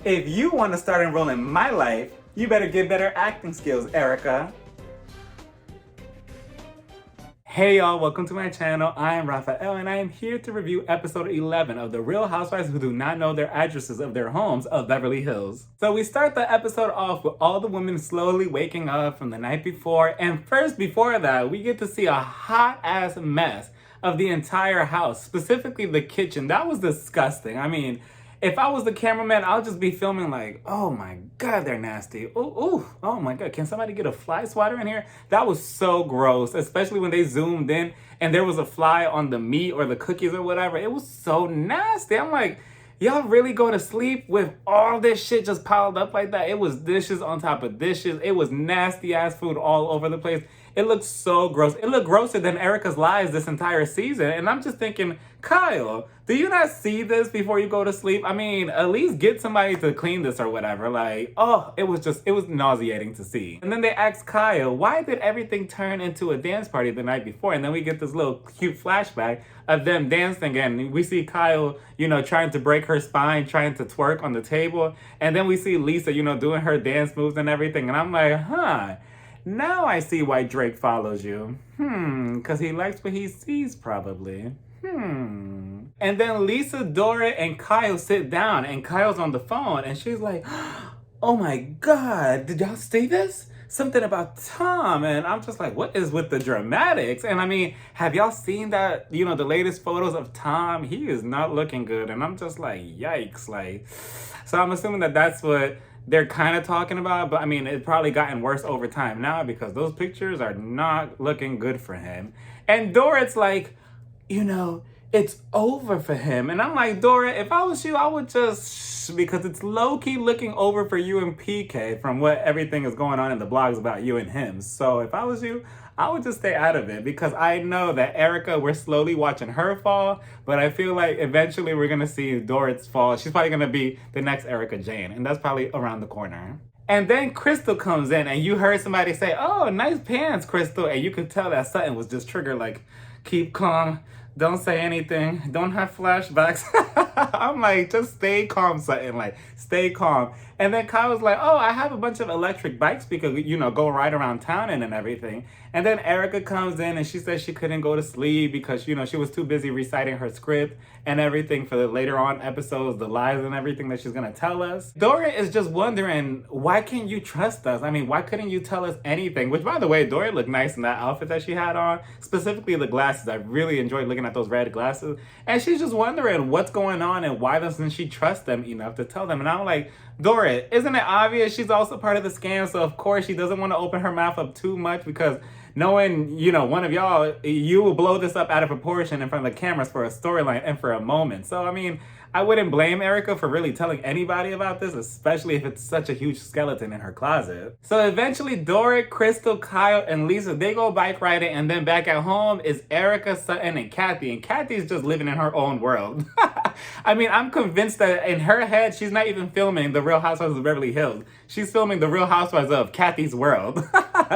If you want to start enrolling in my life, you better get better acting skills, Erica. Hey y'all, welcome to my channel. I am Raphael and I am here to review episode 11 of The Real Housewives Who Do Not Know Their Addresses of Their Homes of Beverly Hills. So we start the episode off with all the women slowly waking up from the night before, and first before that, we get to see a hot ass mess of the entire house, specifically the kitchen. That was disgusting. I mean, if I was the cameraman, I'll just be filming like, oh my God, they're nasty. Oh my God, can somebody get a fly swatter in here? That was so gross, especially when they zoomed in and there was a fly on the meat or the cookies or whatever. It was so nasty. I'm like, y'all really go to sleep with all this shit just piled up like that? It was dishes on top of dishes. It was nasty ass food all over the place. It looked so gross. It looked grosser than Erica's lies this entire season. And I'm just thinking, Kyle, do you not see this before you go to sleep? I mean, at least get somebody to clean this or whatever. Like, oh, it was nauseating to see. And then they asked Kyle, why did everything turn into a dance party the night before? And then we get this little cute flashback of them dancing, and we see Kyle, trying to break her spine, trying to twerk on the table. And then we see Lisa, doing her dance moves and everything. And I'm like, huh. Now I see why Drake follows you. Because he likes what he sees, probably. And then Lisa, Dora, and Kyle sit down, and Kyle's on the phone, and she's like, oh my God, did y'all see this? Something about Tom. And I'm just like, what is with the dramatics? And I mean, have y'all seen that, the latest photos of Tom? He is not looking good. And I'm just like, yikes. Like, so I'm assuming that that's what they're kind of talking about, but I mean, it's probably gotten worse over time now because those pictures are not looking good for him. And Dora's like, it's over for him. And I'm like, Dora, if I was you, I would just, because it's low-key looking over for you and PK from what everything is going on in the blogs about you and him. So if I was you, I would just stay out of it because I know that Erica, we're slowly watching her fall, but I feel like eventually we're going to see Doris fall. She's probably going to be the next Erica Jane, and that's probably around the corner. And then Crystal comes in, and you heard somebody say, oh, nice pants, Crystal, and you could tell that Sutton was just triggered, like, keep calm, don't say anything, don't have flashbacks. I'm like, just stay calm, Sutton, like, stay calm. And then Kyle was like, oh, I have a bunch of electric bikes because, go ride around town and everything. And then Erica comes in and she says she couldn't go to sleep because, she was too busy reciting her script and everything for the later on episodes, the lies and everything that she's going to tell us. Dora is just wondering, why can't you trust us? I mean, why couldn't you tell us anything? Which, by the way, Dora looked nice in that outfit that she had on, specifically the glasses. I really enjoyed looking at those red glasses. And she's just wondering what's going on and why doesn't she trust them enough to tell them? And I'm like, Dora, isn't it obvious she's also part of the scam? So of course she doesn't want to open her mouth up too much because knowing, one of y'all, you will blow this up out of proportion in front of the cameras for a storyline and for a moment. So, I mean, I wouldn't blame Erica for really telling anybody about this, especially if it's such a huge skeleton in her closet. So eventually Dora, Crystal, Kyle, and Lisa, they go bike riding, and then back at home is Erica, Sutton, and Kathy. And Kathy's just living in her own world. I mean, I'm convinced that in her head, she's not even filming The Real Housewives of Beverly Hills. She's filming The Real Housewives of Kathy's World.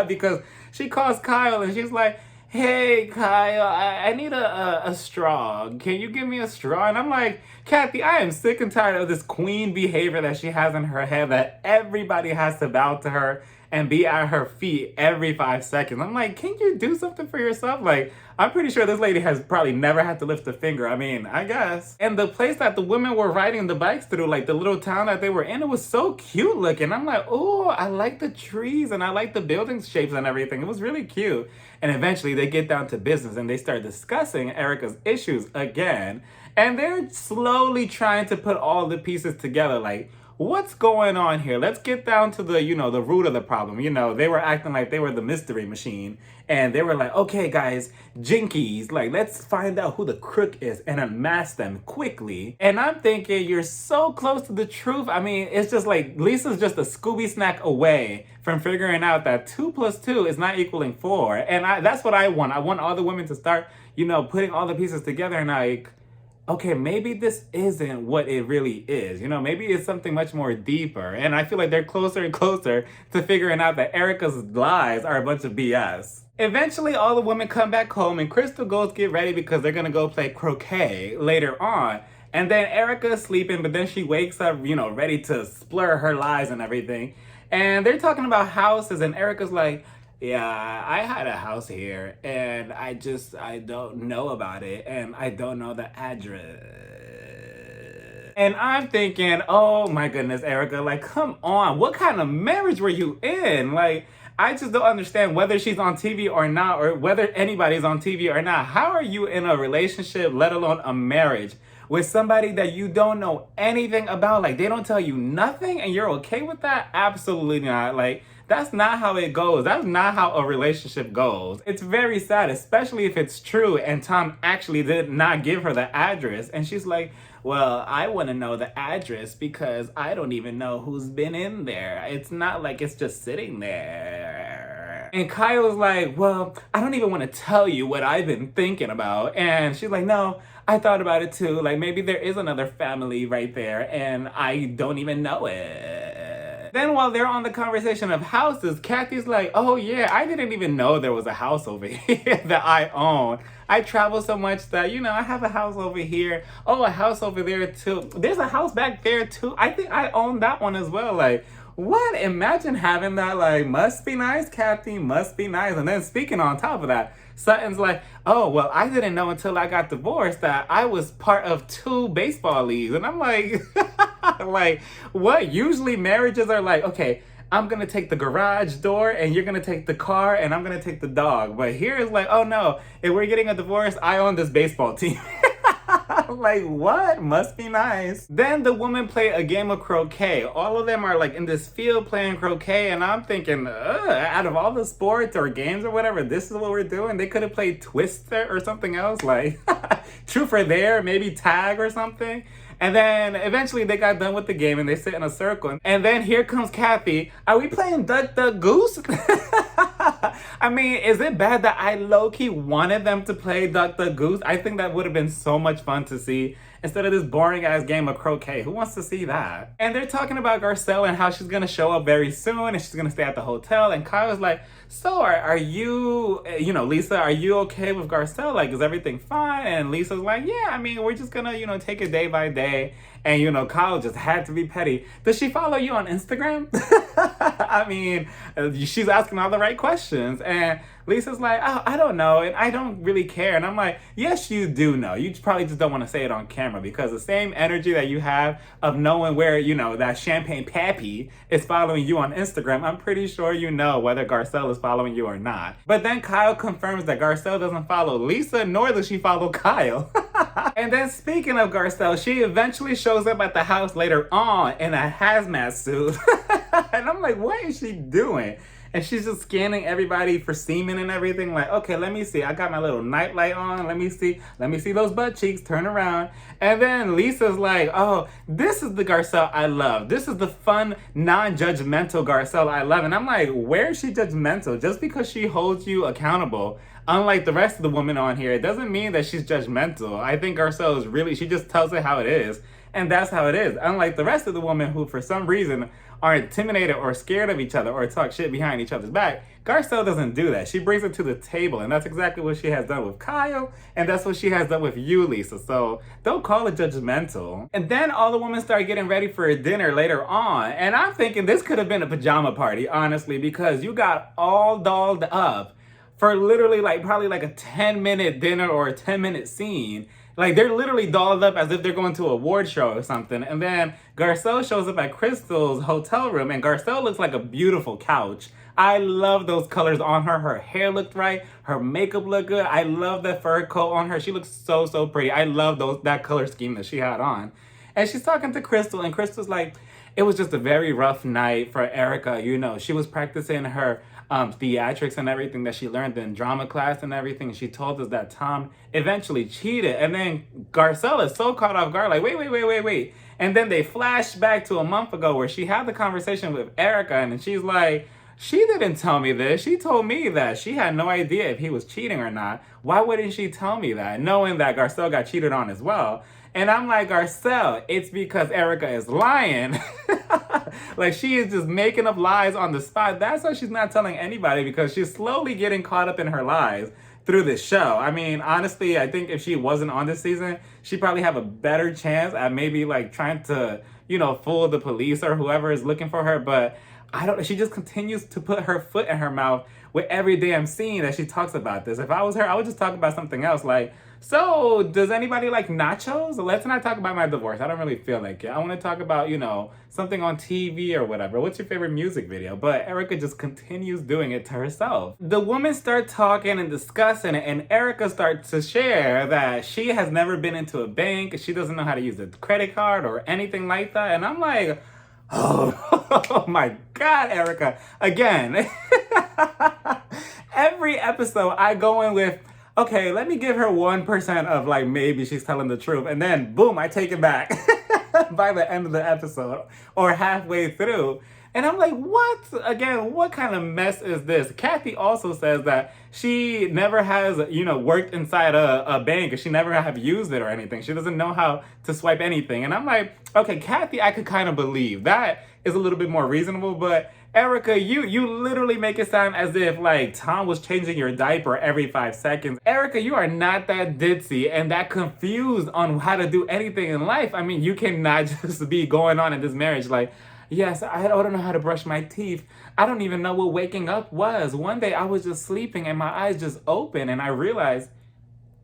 Because she calls Kyle and she's like, hey, Kyle, I need a straw. Can you give me a straw? And I'm like, Kathy, I am sick and tired of this queen behavior that she has in her head that everybody has to bow to her and be at her feet every 5 seconds. I'm like, can you do something for yourself? Like, I'm pretty sure this lady has probably never had to lift a finger. I mean, I guess. And the place that the women were riding the bikes through, like the little town that they were in, it was so cute looking. I'm like, oh, I like the trees and I like the building shapes and everything. It was really cute. And eventually they get down to business and they start discussing Erica's issues again. And they're slowly trying to put all the pieces together, like, what's going on here? Let's get down to the, the root of the problem. They were acting like they were the mystery machine. And they were like, okay, guys, jinkies, like, let's find out who the crook is and unmask them quickly. And I'm thinking, you're so close to the truth. I mean, it's just like, Lisa's just a Scooby snack away from figuring out that 2 + 2 is not equaling 4. And that's what I want. I want all the women to start, putting all the pieces together and like, okay, maybe this isn't what it really is. Maybe it's something much more deeper. And I feel like they're closer and closer to figuring out that Erica's lies are a bunch of BS. Eventually, all the women come back home and Crystal goes get ready because they're going to go play croquet later on. And then Erica's sleeping, but then she wakes up, ready to splur her lies and everything. And they're talking about houses, and Erica's like, yeah, I had a house here, and I don't know about it, and I don't know the address. And I'm thinking, oh my goodness, Erica, like, come on, what kind of marriage were you in? Like, I just don't understand whether she's on TV or not, or whether anybody's on TV or not. How are you in a relationship, let alone a marriage, with somebody that you don't know anything about? Like, they don't tell you nothing and you're okay with that? Absolutely not. Like, that's not how it goes. That's not how a relationship goes. It's very sad, especially if it's true and Tom actually did not give her the address. And she's like, well, I want to know the address because I don't even know who's been in there. It's not like it's just sitting there. And Kyle's like, well, I don't even want to tell you what I've been thinking about. And she's like, no, I thought about it too. Like, maybe there is another family right there and I don't even know it. Then while they're on the conversation of houses, Kathy's like, oh yeah, I didn't even know there was a house over here that I own. I travel so much that, I have a house over here. Oh, a house over there too. There's a house back there too. I think I own that one as well. Like, what? Imagine having that. Like, must be nice, Kathy, must be nice. And then speaking on top of that, Sutton's like, oh, well, I didn't know until I got divorced that I was part of 2 baseball leagues. And I'm like, like, what? Usually marriages are like, okay, I'm gonna take the garage door and you're gonna take the car and I'm gonna take the dog. But here it's like, oh no, if we're getting a divorce, I own this baseball team. Like, what? Must be nice. Then the women play a game of croquet. All of them are like in this field playing croquet, and I'm thinking, out of all the sports or games or whatever, this is what we're doing. They could have played Twister or something else, like Truth or Dare, maybe tag or something. And then eventually they got done with the game and they sit in a circle. And then here comes Kathy. Are we playing Duck Duck Goose? I mean, is it bad that I low-key wanted them to play Duck Duck Goose? I think that would have been so much fun to see instead of this boring-ass game of croquet. Who wants to see that? And they're talking about Garcelle and how she's going to show up very soon and she's going to stay at the hotel. And Kyle's like, so are you, Lisa, are you okay with Garcelle? Like, is everything fine? And Lisa's like, yeah, I mean, we're just going to, take it day by day. And, Kyle just had to be petty. Does she follow you on Instagram? I mean, she's asking all the right questions. And Lisa's like, oh, I don't know. And I don't really care. And I'm like, yes, you do know. You probably just don't want to say it on camera because the same energy that you have of knowing where, that champagne pappy is following you on Instagram, I'm pretty sure you know whether Garcelle is following you or not. But then Kyle confirms that Garcelle doesn't follow Lisa, nor does she follow Kyle. And then speaking of Garcelle, she eventually shows up at the house later on in a hazmat suit. And I'm like, what is she doing? And she's just scanning everybody for semen and everything. Like, okay, let me see. I got my little nightlight on. Let me see those butt cheeks. Turn around. And then Lisa's like, oh, this is the Garcelle I love. This is the fun, non-judgmental Garcelle I love. And I'm like, where is she judgmental? Just because she holds you accountable, unlike the rest of the women on here, it doesn't mean that she's judgmental. I think Garcelle is really, she just tells it how it is. And that's how it is. Unlike the rest of the women who, for some reason, are intimidated or scared of each other or talk shit behind each other's back, Garcelle doesn't do that. She brings it to the table, and that's exactly what she has done with Kyle, and that's what she has done with you, Lisa. So don't call it judgmental. And then all the women start getting ready for a dinner later on, and I'm thinking this could have been a pajama party, honestly, because you got all dolled up for literally probably a 10-minute dinner or a 10-minute scene. Like, they're literally dolled up as if they're going to an award show or something. And then Garcelle shows up at Crystal's hotel room, and Garcelle looks like a beautiful couch. I love those colors on her. Her hair looked right. Her makeup looked good. I love the fur coat on her. She looks so, so pretty. I love that color scheme that she had on. And she's talking to Crystal, and Crystal's like, it was just a very rough night for Erica. She was practicing her theatrics and everything that she learned in drama class and everything. She told us that Tom eventually cheated. And then Garcelle is so caught off guard, like, wait. And then they flash back to a month ago where she had the conversation with Erica, and she's like, she didn't tell me this. She told me that she had no idea if he was cheating or not. Why wouldn't she tell me that, knowing that Garcelle got cheated on as well? And I'm like, Garcelle, it's because Erica is lying. Like, she is just making up lies on the spot. That's why she's not telling anybody, because she's slowly getting caught up in her lies. through this show. I mean, honestly, I think if she wasn't on this season, she'd probably have a better chance at maybe like trying to, fool the police or whoever is looking for her. But I don't, she just continues to put her foot in her mouth with every damn scene that she talks about this. If I was her, I would just talk about something else. Like, so does anybody like nachos? Let's not talk about my divorce. I don't really feel like it. I want to talk about, something on TV or whatever. What's your favorite music video? But Erica just continues doing it to herself. The women start talking and discussing it, and Erica starts to share that she has never been into a bank. She doesn't know how to use a credit card or anything like that. And I'm like, oh my God, Erica. Again, every episode I go in with, okay, let me give her 1% of like maybe she's telling the truth. And then boom, I take it back by the end of the episode or halfway through. And I'm like, what? Again, what kind of mess is this? Kathy also says that she never has, worked inside a bank, or she never have used it or anything. She doesn't know how to swipe anything. And I'm like, okay, Kathy, I could kind of believe. That is a little bit more reasonable, but Erica, you literally make it sound as if like Tom was changing your diaper every 5 seconds. Erica, you are not that ditzy and that confused on how to do anything in life. I mean, you cannot just be going on in this marriage like, yes, I don't know how to brush my teeth. I don't even know what waking up was. One day I was just sleeping and my eyes just opened and I realized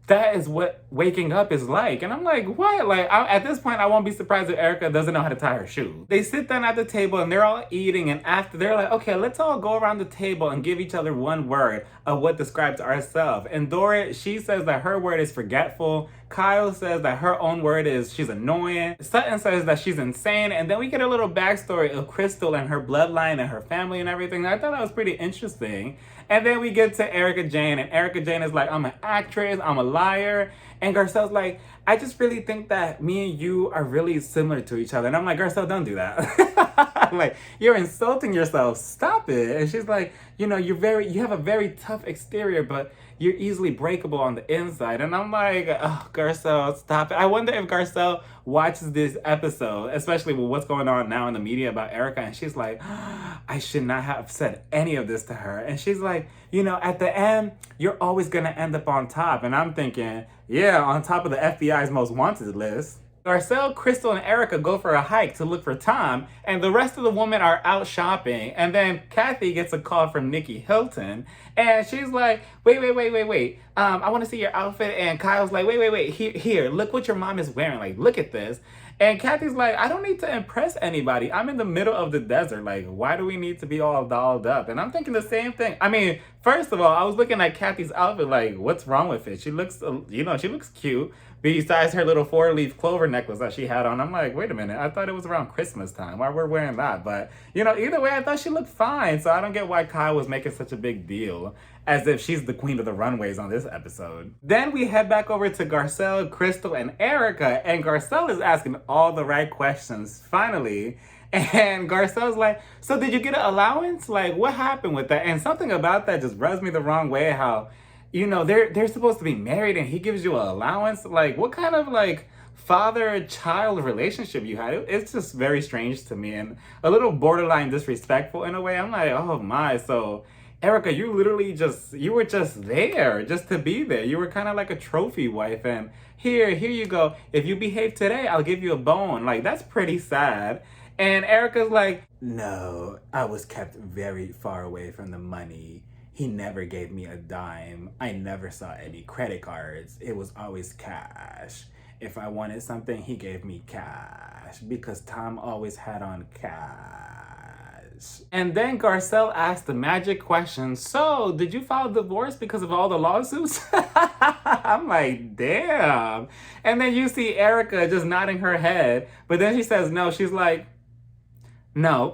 that is what waking up is like. And I'm like, what? Like, at this point, I won't be surprised if Erica doesn't know how to tie her shoes. They sit down at the table and they're all eating. And after, they're like, okay, let's all go around the table and give each other one word of what describes ourselves. And Dora, she says that her word is forgetful. Kyle says that her own word is she's annoying. Sutton says that she's insane. And then we get a little backstory of Crystal and her bloodline and her family and everything. I thought that was pretty interesting. And then we get to Erica Jane, and Erica Jane is like, I'm an actress, I'm a liar. And Garcelle's like, I just really think that me and you are really similar to each other. And I'm like, Garcelle, don't do that. Like, you're insulting yourself. Stop it. And she's like, you have a very tough exterior, but you're easily breakable on the inside. And I'm like, oh, Garcelle, stop it. I wonder if Garcelle watches this episode, especially with what's going on now in the media about Erica. And she's like, I should not have said any of this to her. And she's like, at the end, you're always going to end up on top. And I'm thinking, yeah, on top of the FBI's most wanted list. Garcelle, Crystal, and Erica go for a hike to look for Tom, and the rest of the women are out shopping. And then Kathy gets a call from Nikki Hilton, and she's like, wait. I want to see your outfit. And Kyle's like, wait. Here, look what your mom is wearing. Like, look at this. And Kathy's like, I don't need to impress anybody. I'm in the middle of the desert. Like, why do we need to be all dolled up? And I'm thinking the same thing. I mean, first of all, I was looking at Kathy's outfit like, what's wrong with it? She looks, she looks cute. Besides her little 4-leaf clover necklace that she had on. I'm like, wait a minute. I thought it was around Christmas time. Why we're wearing that? But, either way, I thought she looked fine. So I don't get why Kyle was making such a big deal. As if she's the queen of the runways on this episode. Then we head back over to Garcelle, Crystal, and Erica. And Garcelle is asking all the right questions, finally. And Garcelle's like, so did you get an allowance? Like, what happened with that? And something about that just rubs me the wrong way. How, they're supposed to be married and he gives you an allowance? Like, what kind of, like, father-child relationship you had? It's just very strange to me and a little borderline disrespectful in a way. I'm like, oh my, so Erica, you were just there, just to be there. You were kind of like a trophy wife, and here you go. If you behave today, I'll give you a bone. Like, that's pretty sad. And Erica's like, no, I was kept very far away from the money. He never gave me a dime. I never saw any credit cards. It was always cash. If I wanted something, he gave me cash because Tom always had on cash. And then Garcelle asked the magic question, so did you file divorce because of all the lawsuits? I'm like, damn. And then you see Erica just nodding her head, but then she says no. She's like, no.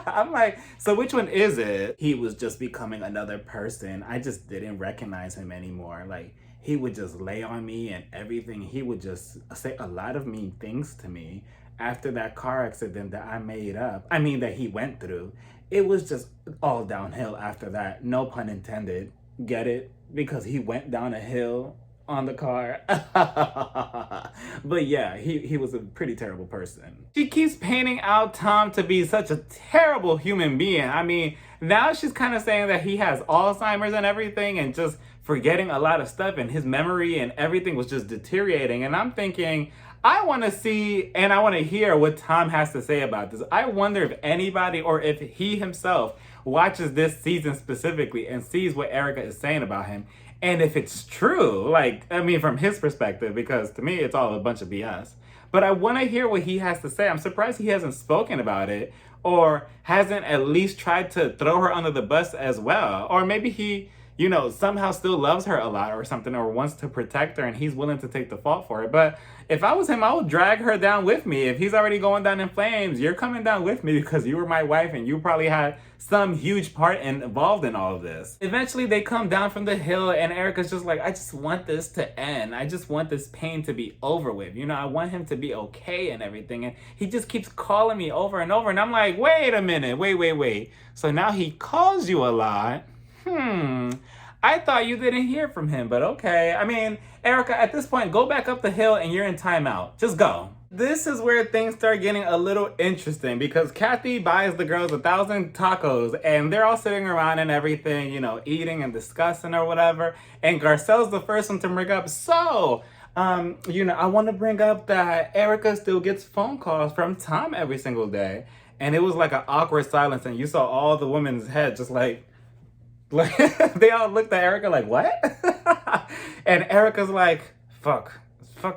I'm like, so which one is it? He was just becoming another person. I just didn't recognize him anymore. Like, he would just lay on me and everything. He would just say a lot of mean things to me. After that car accident that that he went through, it was just all downhill after that. No pun intended. Get it? Because he went down a hill on the car. But yeah, he was a pretty terrible person. She keeps painting out Tom to be such a terrible human being. I mean, now she's kind of saying that he has Alzheimer's and everything and just forgetting a lot of stuff, and his memory and everything was just deteriorating. And I'm thinking, I want to see and I want to hear what Tom has to say about this. I wonder if anybody or if he himself watches this season specifically and sees what Erica is saying about him. And if it's true, like, I mean, from his perspective, because to me, it's all a bunch of BS. But I want to hear what he has to say. I'm surprised he hasn't spoken about it or hasn't at least tried to throw her under the bus as well. Or maybe he, somehow still loves her a lot or something, or wants to protect her and he's willing to take the fault for it. But if I was him, I would drag her down with me. If he's already going down in flames, you're coming down with me because you were my wife and you probably had some huge part involved in all of this. Eventually, they come down from the hill and Erica's just like, I just want this to end. I just want this pain to be over with. I want him to be okay and everything. And he just keeps calling me over and over. And I'm like, wait a minute, wait. So now he calls you a lot. I thought you didn't hear from him, but okay. I mean, Erica, at this point, go back up the hill and you're in timeout. Just go. This is where things start getting a little interesting because Kathy buys the girls 1,000 tacos and they're all sitting around and everything, eating and discussing or whatever. And Garcelle's the first one to bring up, I want to bring up that Erica still gets phone calls from Tom every single day. And it was like an awkward silence and you saw all the women's heads just like they all looked at Erica like, what? And Erica's like, fuck. Go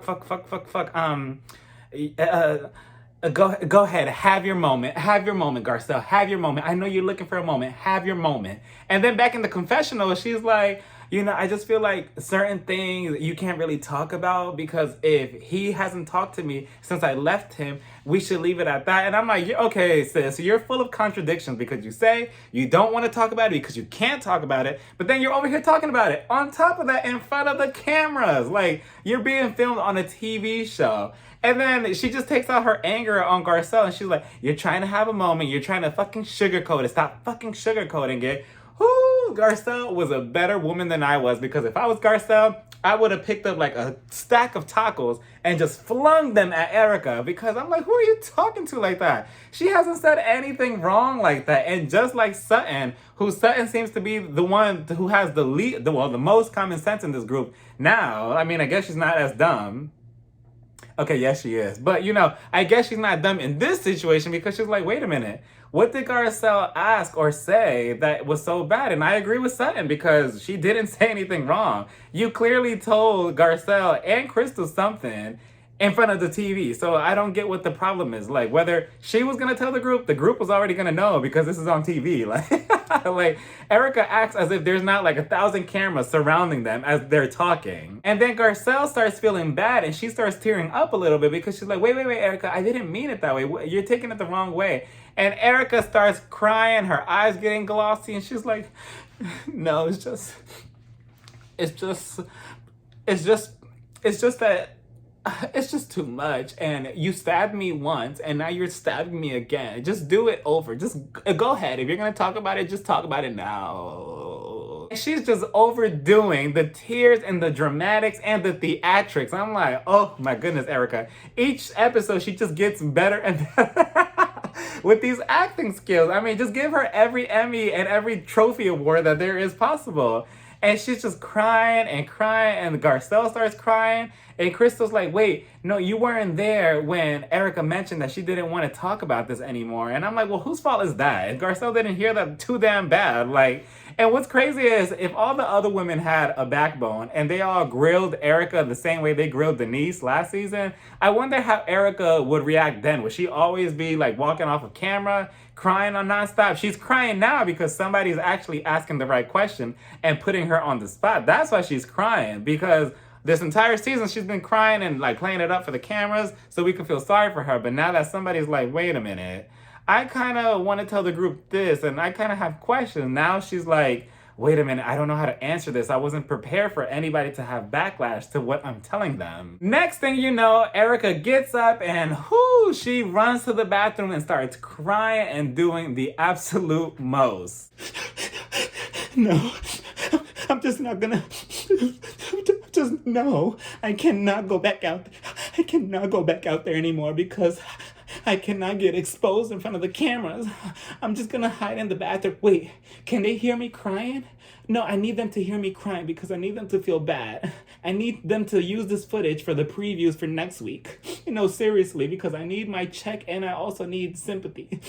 ahead, have your moment, Garcelle, have your moment. I know you're looking for a moment, have your moment. And then back in the confessional, she's like, I just feel like certain things you can't really talk about because if he hasn't talked to me since I left him, we should leave it at that. And I'm like, okay, sis, so you're full of contradictions because you say you don't want to talk about it because you can't talk about it, but then you're over here talking about it. On top of that, in front of the cameras, like you're being filmed on a TV show. And then she just takes out her anger on Garcelle and she's like, you're trying to have a moment, you're trying to fucking sugarcoat it, stop fucking sugarcoating it. Whoo, Garcelle was a better woman than I was because if I was Garcelle, I would have picked up like a stack of tacos and just flung them at Erica because I'm like, who are you talking to like that? She hasn't said anything wrong like that. And just like Sutton, Sutton seems to be the one who has the most common sense in this group. Now, I mean, I guess she's not as dumb. Okay, yes, she is. But, I guess she's not dumb in this situation because she's like, wait a minute. What did Garcelle ask or say that was so bad? And I agree with Sutton because she didn't say anything wrong. You clearly told Garcelle and Crystal something in front of the TV. So I don't get what the problem is. Like, whether she was going to tell the group was already going to know because this is on TV. Like Erica acts as if there's not like 1,000 cameras surrounding them as they're talking. And then Garcelle starts feeling bad and she starts tearing up a little bit because she's like, wait, Erica, I didn't mean it that way. You're taking it the wrong way. And Erica starts crying, her eyes getting glossy, and she's like, no, it's just that it's just too much. And you stabbed me once and now you're stabbing me again. Just do it over. Just go ahead. If you're going to talk about it, just talk about it now. She's just overdoing the tears and the dramatics and the theatrics. I'm like, oh my goodness, Erica. Each episode, she just gets better and better. With these acting skills. I mean, just give her every Emmy and every trophy award that there is possible. And she's just crying, and Garcelle starts crying, and Crystal's like, wait, no, you weren't there when Erica mentioned that she didn't want to talk about this anymore. And I'm like, well, whose fault is that? And Garcelle didn't hear that too damn bad. And what's crazy is if all the other women had a backbone and they all grilled Erica the same way they grilled Denise last season, I wonder how Erica would react then. Would she always be like walking off of camera, crying on nonstop? She's crying now because somebody's actually asking the right question and putting her on the spot. That's why she's crying, because this entire season she's been crying and like playing it up for the cameras so we can feel sorry for her. But now that somebody's like, wait a minute, I kind of want to tell the group this and I kind of have questions. Now she's like, wait a minute, I don't know how to answer this. I wasn't prepared for anybody to have backlash to what I'm telling them. Next thing you know, Erica gets up and she runs to the bathroom and starts crying and doing the absolute most. No, I'm just not gonna just no. I cannot go back out. I cannot go back out there anymore because I cannot get exposed in front of the cameras. I'm just gonna hide in the bathroom. Wait, can they hear me crying? No, I need them to hear me crying because I need them to feel bad. I need them to use this footage for the previews for next week. You know, seriously, because I need my check and I also need sympathy.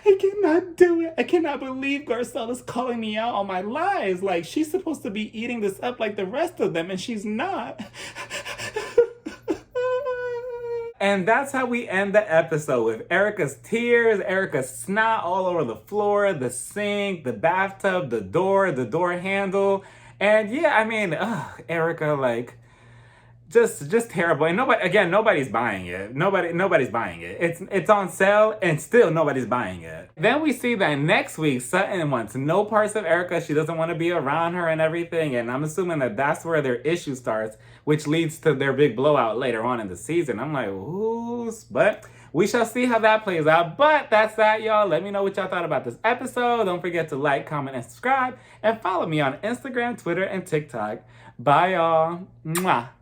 I cannot do it. I cannot believe Garcelle is calling me out on my lies. Like, she's supposed to be eating this up like the rest of them, and she's not. And that's how we end the episode, with Erica's tears, Erica's snot all over the floor, the sink, the bathtub, the door handle. And yeah, I mean, Erica, like, just terrible. And nobody's buying it. Nobody's buying it. It's on sale and still nobody's buying it. Then we see that next week Sutton wants no parts of Erica. She doesn't want to be around her and everything. And I'm assuming that that's where their issue starts, which leads to their big blowout later on in the season. I'm like, ooh, but we shall see how that plays out. But that's that, y'all. Let me know what y'all thought about this episode. Don't forget to like, comment, and subscribe. And follow me on Instagram, Twitter, and TikTok. Bye, y'all. Mwah.